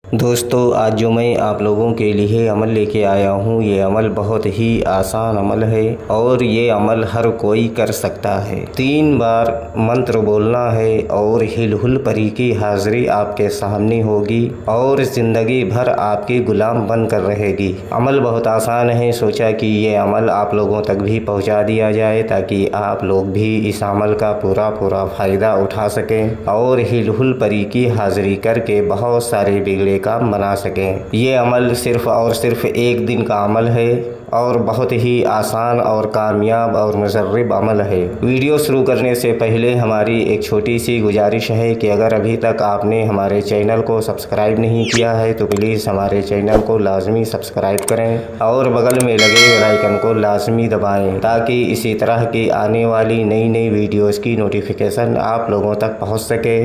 दोस्तों, आज जो मैं आप लोगों के लिए अमल लेके आया हूँ, ये अमल बहुत ही आसान अमल है और ये अमल हर कोई कर सकता है। 3 बार मंत्र बोलना है और हिलहुल परी की हाजिरी आपके सामने होगी और ज़िंदगी भर आपकी गुलाम बनकर रहेगी। अमल बहुत आसान है, सोचा कि ये अमल आप लोगों तक भी पहुँचा दिया जाए ताकि आप लोग भी इस अमल का पूरा फ़ायदा उठा सकें और हिलहुल परी की हाजिरी करके बहुत सारे बिगड़े काम बना सकें। ये अमल सिर्फ़ और सिर्फ 1 दिन का अमल है और बहुत ही आसान और कामयाब और मुजर्रब अमल है। वीडियो शुरू करने से पहले हमारी एक छोटी सी गुजारिश है कि अगर अभी तक आपने हमारे चैनल को सब्सक्राइब नहीं किया है तो प्लीज़ हमारे चैनल को लाजमी सब्सक्राइब करें और बगल में लगे बेल आइकन को लाजमी दबाएं ताकि इसी तरह की आने वाली नई वीडियोज़ की नोटिफिकेशन आप लोगों तक पहुँच सके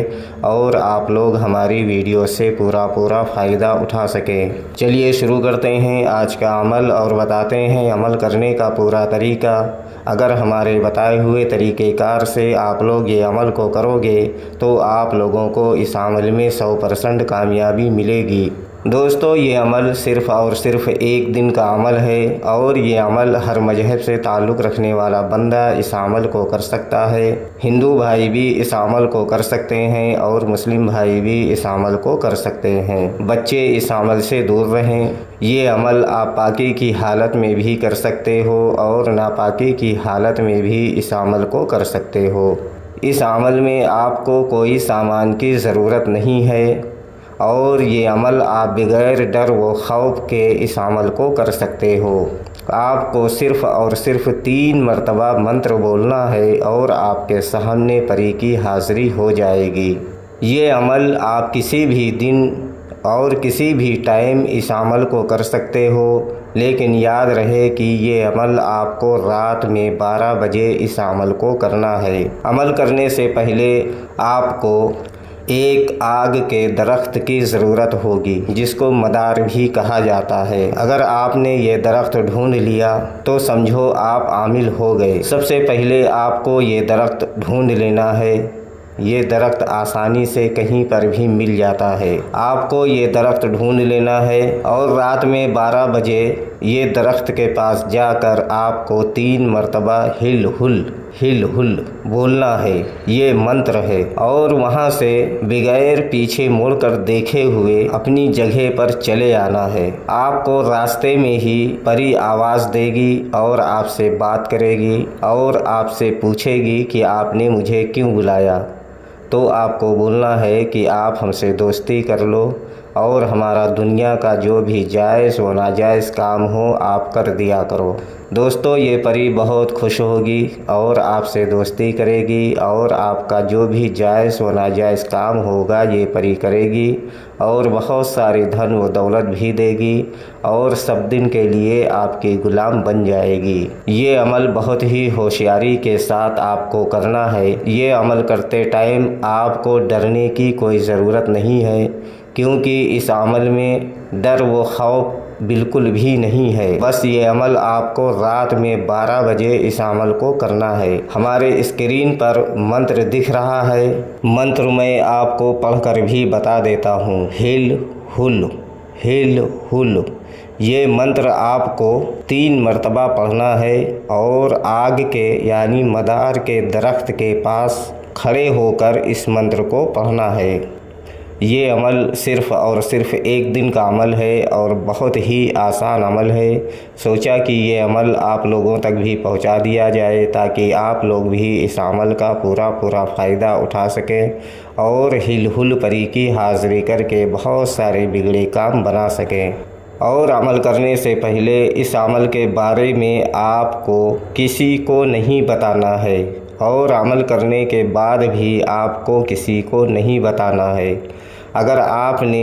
और आप लोग हमारी वीडियो से पूरा फ़ायदा उठा सकें। चलिए शुरू करते हैं आज का अमल और बताते हैं अमल करने का पूरा तरीका। अगर हमारे बताए हुए तरीक़ेकार से आप लोग ये अमल को करोगे तो आप लोगों को इस अमल में 100% कामयाबी मिलेगी। दोस्तों, ये अमल सिर्फ़ और सिर्फ 1 दिन का अमल है और ये अमल हर मजहब से ताल्लुक़ रखने वाला बंदा इस अमल को कर सकता है। हिंदू भाई भी इस अमल को कर सकते हैं और मुस्लिम भाई भी इस अमल को कर सकते हैं। बच्चे इस अमल से दूर रहें। ये अमल आप पाकी की हालत में भी कर सकते हो और नापाकी की हालत में भी इस अमल को कर सकते हो। इस अमल में आपको कोई सामान की ज़रूरत नहीं है और ये अमल आप बगैर डर व खौफ के इस अमल को कर सकते हो। आपको सिर्फ़ और सिर्फ 3 मरतबा मंत्र बोलना है और आपके सामने परी की हाज़िरी हो जाएगी। ये अमल आप किसी भी दिन और किसी भी टाइम इस अमल को कर सकते हो, लेकिन याद रहे कि ये अमल आपको रात में 12 बजे इस अमल को करना है। अमल करने से पहले आपको एक आग के दरख्त की ज़रूरत होगी जिसको मदार भी कहा जाता है। अगर आपने ये दरख्त ढूंढ लिया तो समझो आप आमिल हो गए। सबसे पहले आपको ये दरख्त ढूंढ लेना है। ये दरख्त आसानी से कहीं पर भी मिल जाता है। आपको ये दरख्त ढूंढ लेना है और रात में 12 बजे ये दरख्त के पास जाकर आपको 3 मरतबा हिल हुल बोलना है। ये मंत्र है और वहाँ से बगैर पीछे मुड़कर देखे हुए अपनी जगह पर चले आना है। आपको रास्ते में ही परी आवाज़ देगी और आपसे बात करेगी और आपसे पूछेगी कि आपने मुझे क्यों बुलाया। तो आपको बोलना है कि आप हमसे दोस्ती कर लो और हमारा दुनिया का जो भी जायज़ व नाजायज़ काम हो आप कर दिया करो। दोस्तों, ये परी बहुत खुश होगी और आपसे दोस्ती करेगी और आपका जो भी जायज़ व नाजायज़ काम होगा ये परी करेगी और बहुत सारी धन व दौलत भी देगी और सब दिन के लिए आपकी गुलाम बन जाएगी। ये अमल बहुत ही होशियारी के साथ आपको करना है। ये अमल करते टाइम आपको डरने की कोई ज़रूरत नहीं है क्योंकि इस अमल में डर व खौफ बिल्कुल भी नहीं है। बस ये अमल आपको रात में 12 बजे इस अमल को करना है। हमारे स्क्रीन पर मंत्र दिख रहा है। मंत्र मैं आपको पढ़कर भी बता देता हूँ। हिल हुल। ये मंत्र आपको 3 मरतबा पढ़ना है और आग के यानी मदार के दरख्त के पास खड़े होकर इस मंत्र को पढ़ना है। ये अमल सिर्फ़ और सिर्फ 1 दिन का अमल है और बहुत ही आसान अमल है। सोचा कि ये अमल आप लोगों तक भी पहुंचा दिया जाए ताकि आप लोग भी इस अमल का पूरा फ़ायदा उठा सकें और हिलहुल परी की हाज़िरी करके बहुत सारे बिगड़े काम बना सकें। और अमल करने से पहले इस अमल के बारे में आपको किसी को नहीं बताना है और अमल करने के बाद भी आपको किसी को नहीं बताना है। अगर आपने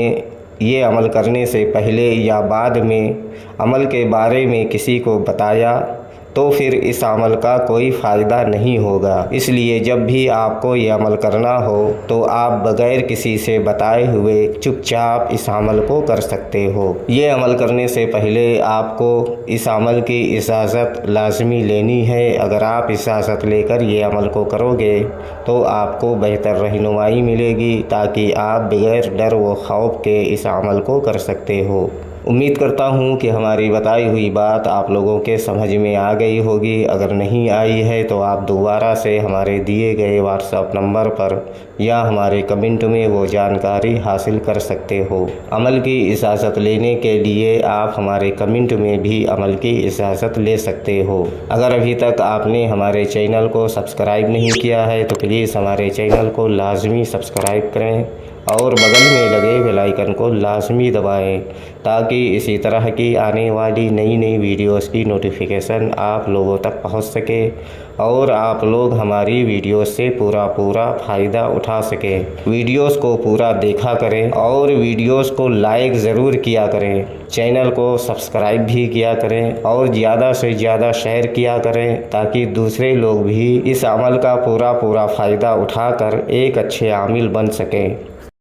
ये अमल करने से पहले या बाद में अमल के बारे में किसी को बताया तो फिर इस अमल का कोई फ़ायदा नहीं होगा। इसलिए जब भी आपको ये अमल करना हो तो आप बगैर किसी से बताए हुए चुपचाप इस अमल को कर सकते हो। ये अमल करने से पहले आपको इस अमल की इजाज़त लाजमी लेनी है। अगर आप इजाज़त लेकर ये अमल को करोगे तो आपको बेहतर रहनुमाई मिलेगी, ताकि आप बगैर डर व खौफ के इस अमल को कर सकते हो। उम्मीद करता हूँ कि हमारी बताई हुई बात आप लोगों के समझ में आ गई होगी। अगर नहीं आई है तो आप दोबारा से हमारे दिए गए व्हाट्सएप नंबर पर या हमारे कमेंट में वो जानकारी हासिल कर सकते हो। अमल की इजाज़त लेने के लिए आप हमारे कमेंट में भी अमल की इजाज़त ले सकते हो। अगर अभी तक आपने हमारे चैनल को सब्सक्राइब नहीं किया है तो प्लीज़ हमारे चैनल को लाजमी सब्सक्राइब करें और बगल में लगे बेल आइकन को लाजमी दबाएं, ताकि इसी तरह की आने वाली नई वीडियोस की नोटिफिकेशन आप लोगों तक पहुंच सके और आप लोग हमारी वीडियोस से पूरा फ़ायदा उठा सकें। वीडियोस को पूरा देखा करें और वीडियोस को लाइक ज़रूर किया करें, चैनल को सब्सक्राइब भी किया करें और ज़्यादा से ज़्यादा शेयर किया करें, ताकि दूसरे लोग भी इस अमल का पूरा फ़ायदा उठाकर एक अच्छे आमिल बन सकें।